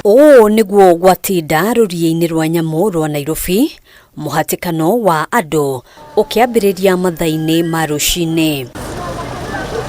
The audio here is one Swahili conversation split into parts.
O niguo gwatinda rũriĩ-inĩ rwa nyamũ rwa Nairobi, mũhatĩkano wa andũ ũkĩambĩrĩria mathaa-inĩ ma rũcinĩ.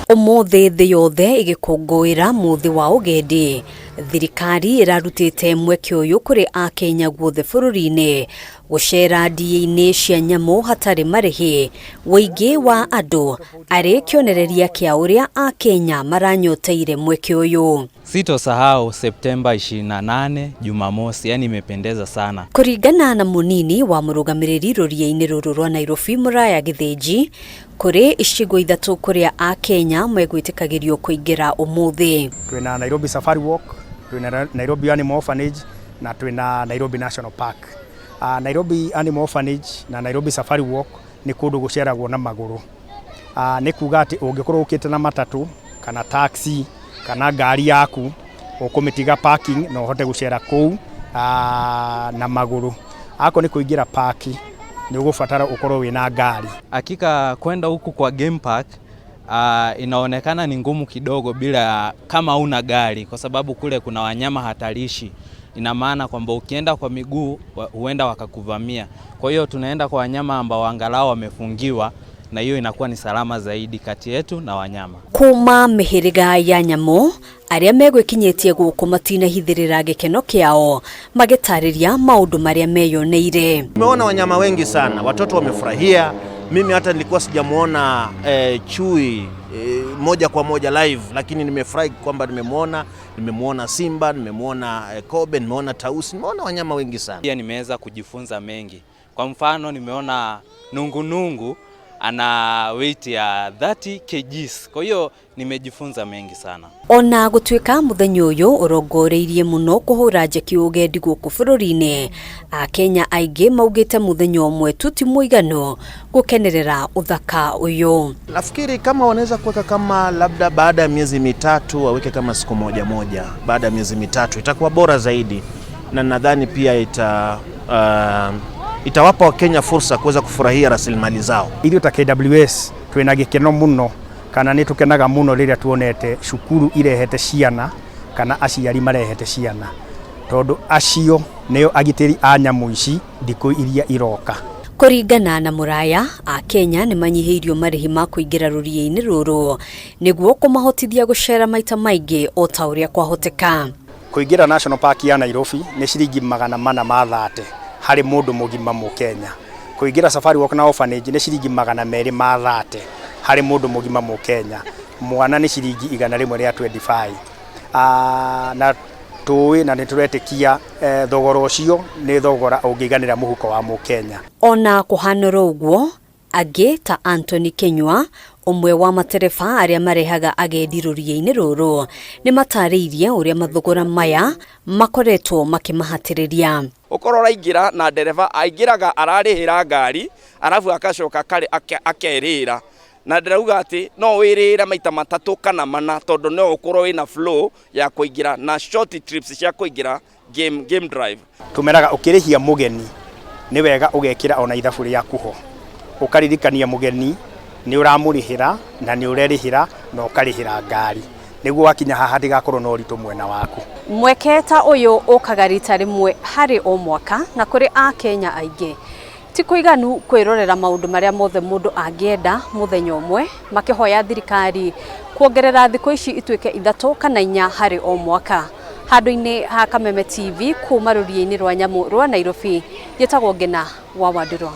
Ũmũthĩ thĩ yothe ĩgĩkũngũĩra mũthĩ wa ũgendi, thirikari ĩrarutĩte mweke ũyũ kũrĩ Akenya guothe bũrũri-inĩ gũcera ndie-inĩ cia nyamũ hatarĩ marĩhi. Wĩingĩ wa andũ arĩ kĩonereria kĩa ũrĩa Akenya maranyoteire mweke ũyũ. Sitosahau Septemba 28 Jumamosi, yani imependeza sana. Kũringana na mũnini wa mũrũgamĩrĩri rũriĩ-inĩ rũrũ rwa Nairobi, Mũraya Gĩthĩnji, kũrĩ icigo ithatũ kũrĩa Akenya megwĩtĩkagĩrio kũingĩra ũmũthĩ. Twĩna Nairobi Safari Walk, twĩna Nairobi Animal Orphanage na twĩna Nairobi National Park. Nairobi Animal Orphanage na Nairobi Safari Walk nĩ kũndũ gũceragwo na magũrũ. Nĩ kuga atĩ ũngĩkorwo ũkĩte na matatũ kana taxi kana ngari yaku ũkũmĩtiga parking na ũhote gũcera kũu na magũrũ. Ako nĩ kũingĩra park nĩ ũgũbatara ũkorwo wĩna ngari. Hakika kwenda huku kwa game park inaonekana ni ngumu kidogo bila kama una gari, kwa sababu kule kuna wanyama hatarishi. Ina maana kwamba ukienda kwa miguu huenda wakakuvamia. Kwa hiyo tunaenda kwa wanyama ambao angalau wamefungiwa, na hiyo inakuwa ni salama zaidi kati yetu na wanyama. Kuma mĩhĩrĩga ya nyamũ arĩa megwĩkinyĩtie gũkũ matinahithĩrĩra gĩkeno kĩao magĩtarĩria maũndũ marĩa meyoneire. Tumeona wanyama wengi sana, watoto wamefurahia. Mimi hata nilikuwa sijamuona chui moja kwa moja live, lakini nimefurahi kwamba nimemuona simba, nimemuona kobe, nimeona tausi, nimeona wanyama wengi sana. Pia nimeweza kujifunza mengi. Kwa mfano nimeona nungunungu ana weight ya 30 kgs. Kwa hiyo nimejifunza mengi sana. Ona gũtuĩka mũthenya ũyũ ũrongoreirie mũno kũhũra njeki ũgendi gũkũ bũrũri-inĩ, Akenya aingĩ maugĩte mũthenya ũmwe tu ti mũigano gũkenerera ũthaka ũyũ. Nafikiri kama wanaweza kuweka kama labda baada ya miezi mitatu waweke kama siku moja baada ya miezi mitatu itakuwa bora zaidi, na nadhani pia itawapa Wakenya fursa kuweza kufurahia rasilimali zao. Ithuĩ ta KWS twĩna gĩkeno mũno kana nĩ tũkenaga mũno rĩrĩa tuonete cukuru irehete ciana kana aciari marehete ciana, tondũ acio nĩo agitĩri a nyamũ ici thikũ iria iroka. Kũringana na Mũraya, Akenya nĩ manyihĩirio marĩhi ma kũingĩra rũriĩ-inĩ rũrũ nĩguo kũmahotithia gũcera maita maingĩ o ta ũrĩa kwahoteka. Kũingĩra National Park ya Nairobi nĩ ciringi 430 harĩ mũndũ mũgima Mũkenya. Kũingĩra Safari Walk na Orphanage nĩ ciringi 230 harĩ mũndũ mũgima Mũkenya. Mwana nĩ ciringi 125. Na tũĩ na nĩtũretĩkia thogora ũcio nĩ thogora ũngĩiganĩra mũhuko wa Mũkenya. Ona kũhanĩra ũguo, angĩ ta Anthony Kenywa, ũmwe wa matereba arĩa marehaga agendi rũriĩ-inĩ rũrũ, nĩ matarĩirie ũrĩa mathogora maya makoretwo makĩmahatĩrĩria. Ũkorwo raingĩra na ndereba aingĩraga ararĩhĩra ngari arabu akacoka akerĩra, na ndirauga atĩ no wĩrĩra maita matatũ kana mana, tondũ no ũkorwo wĩna flow ya kũingĩra na short trips cia kũingĩra game drive. Tumeraga ũkĩrĩhia mũgeni nĩ wega ũgekĩra ona ithabu rĩaku ho, ũkaririkania mũgeni nĩ ũramũrĩhĩra na nĩ ũrerĩhĩra na ũkarĩhĩra ngari, nĩguo wakinya haha ndigakorwo na ũritũ mwena waku. Mweke ta ũyũ ũkaga rita rĩmwe harĩ o mwaka, na kũrĩ Akenya aingĩ ti kũiganu kwĩrorera maũndũ marĩa mothe mũndũ angĩenda mũthenya ũmwe, makĩhoya thirikari kuongerera thikũ ici ituĩke 3 kana 4 harĩ o mwaka. Handũ-inĩ ha Kameme TV kuma rũriĩ-inĩ rwa nyamũ rwa Nairobi, njĩtagwo Ngina wa Wandĩrwa.